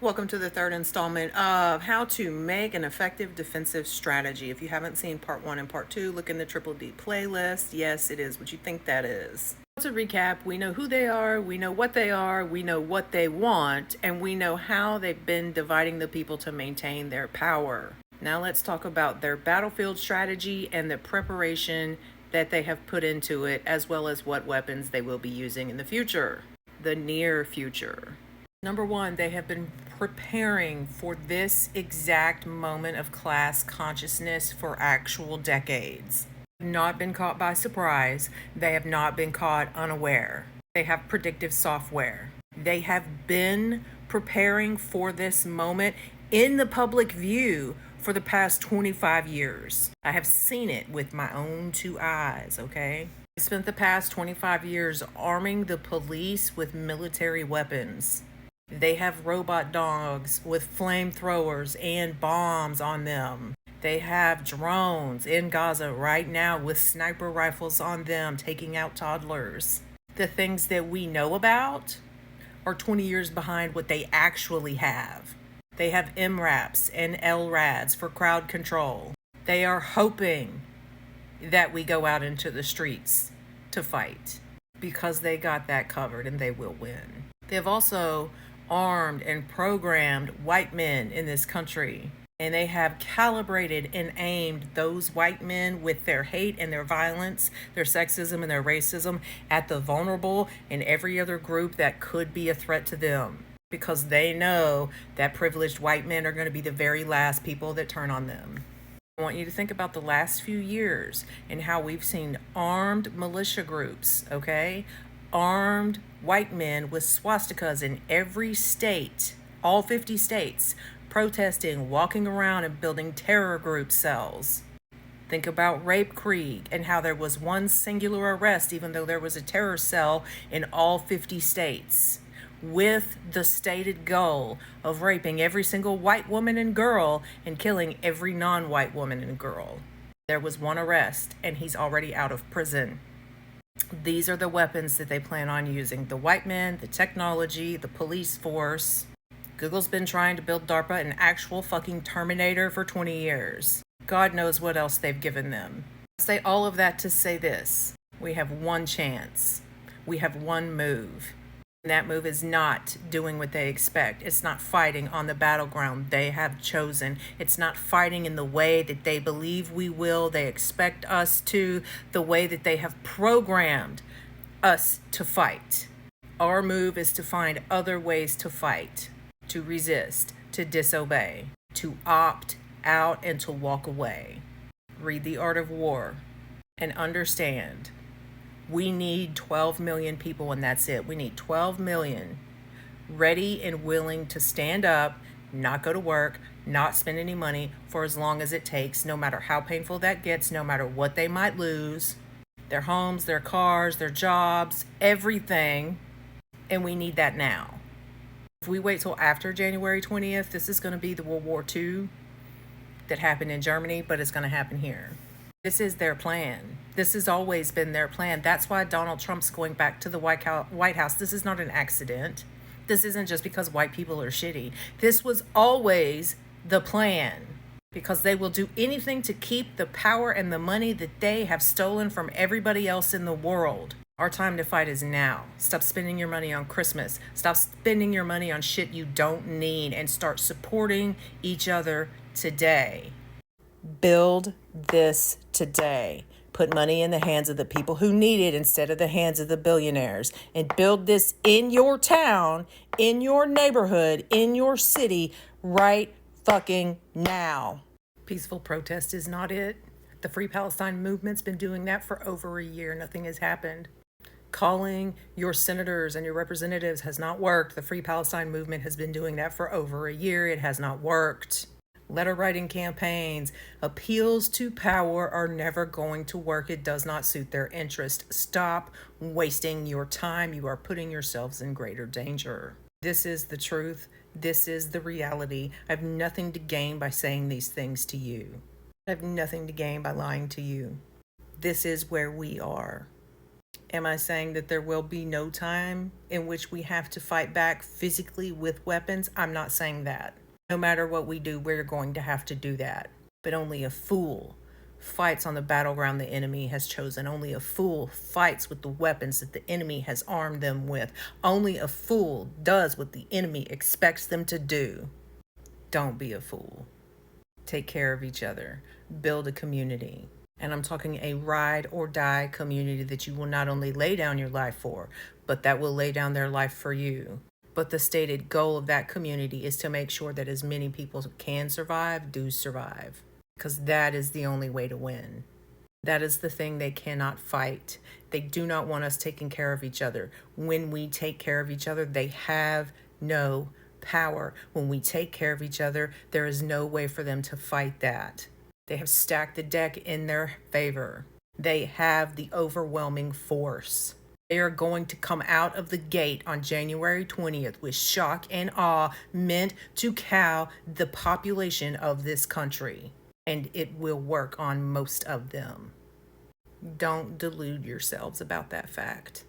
Welcome to the third installment of How to Make an Effective Defensive Strategy. If you haven't seen part one and part two, look in the Triple D playlist. Yes, it is what you think that is. To recap, we know who they are, we know what they are, we know what they want, and we know how they've been dividing the people to maintain their power. Now let's talk about their battlefield strategy and the preparation that they have put into it, as well as what weapons they will be using in the future, the near future. Number one, they have been preparing for this exact moment of class consciousness for actual decades. Not been caught by surprise. They have not been caught unaware. They have predictive software. They have been preparing for this moment in the public view for the past 25 years. I have seen it with my own two eyes, okay? I spent the past 25 years arming the police with military weapons. They have robot dogs with flamethrowers and bombs on them. They have drones in Gaza right now with sniper rifles on them taking out toddlers. The things that we know about are 20 years behind what they actually have. They have MRAPs and LRADs for crowd control. They are hoping that we go out into the streets to fight because they got that covered and they will win. They have also armed and programmed white men in this country, and they have calibrated and aimed those white men with their hate and their violence, their sexism and their racism at the vulnerable and every other group that could be a threat to them, because they know that privileged white men are going to be the very last people that turn on them. I want you to think about the last few years and how we've seen armed militia groups, okay? Armed white men with swastikas in every state, all 50 states, protesting, walking around and building terror group cells. Think about Rape Creek and how there was one singular arrest, even though there was a terror cell in all 50 states, with the stated goal of raping every single white woman and girl and killing every non-white woman and girl. There was one arrest, and he's already out of prison. These are the weapons that they plan on using. The white men, the technology, the police force. Google's been trying to build DARPA an actual fucking Terminator for 20 years. God knows what else they've given them. I say all of that to say this. We have one chance. We have one move. And that move is not doing what they expect. It's not fighting on the battleground they have chosen. It's not fighting in the way that they believe we will. They expect us to, the way that they have programmed us to fight. Our move is to find other ways to fight, to resist, to disobey, to opt out, and to walk away. Read The Art of War and understand. We need 12 million people, and that's it. We need 12 million ready and willing to stand up, not go to work, not spend any money for as long as it takes, no matter how painful that gets, no matter what they might lose, their homes, their cars, their jobs, everything. And we need that now. If we wait till after January 20th, this is going to be the World War II that happened in Germany, but it's going to happen here. This is their plan. This has always been their plan. That's why Donald Trump's going back to the White House. This is not an accident. This isn't just because white people are shitty. This was always the plan, because they will do anything to keep the power and the money that they have stolen from everybody else in the world. Our time to fight is now. Stop spending your money on Christmas. Stop spending your money on shit you don't need, and start supporting each other today. Build this today. Put money in the hands of the people who need it instead of the hands of the billionaires. And build this in your town, in your neighborhood, in your city, right fucking now. Peaceful protest is not it. The Free Palestine movement's been doing that for over a year. Nothing has happened. Calling your senators and your representatives has not worked. The Free Palestine movement has been doing that for over a year. It has not worked. Letter writing campaigns, appeals to power are never going to work. It does not suit their interest. Stop wasting your time. You are putting yourselves in greater danger. This is the truth. This is the reality. I have nothing to gain by saying these things to you. I have nothing to gain by lying to you. This is where we are. Am I saying that there will be no time in which we have to fight back physically with weapons? I'm not saying that. No matter what we do, we're going to have to do that. But only a fool fights on the battleground the enemy has chosen. Only a fool fights with the weapons that the enemy has armed them with. Only a fool does what the enemy expects them to do. Don't be a fool. Take care of each other. Build a community. And I'm talking a ride or die community that you will not only lay down your life for, but that will lay down their life for you. But the stated goal of that community is to make sure that as many people can survive, do survive. Because that is the only way to win. That is the thing they cannot fight. They do not want us taking care of each other. When we take care of each other, they have no power. When we take care of each other, there is no way for them to fight that. They have stacked the deck in their favor. They have the overwhelming force. They are going to come out of the gate on January 20th with shock and awe meant to cow the population of this country. And it will work on most of them. Don't delude yourselves about that fact.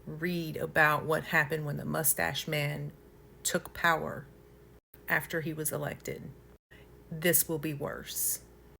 Read about what happened when the mustache man took power after he was elected. This will be worse.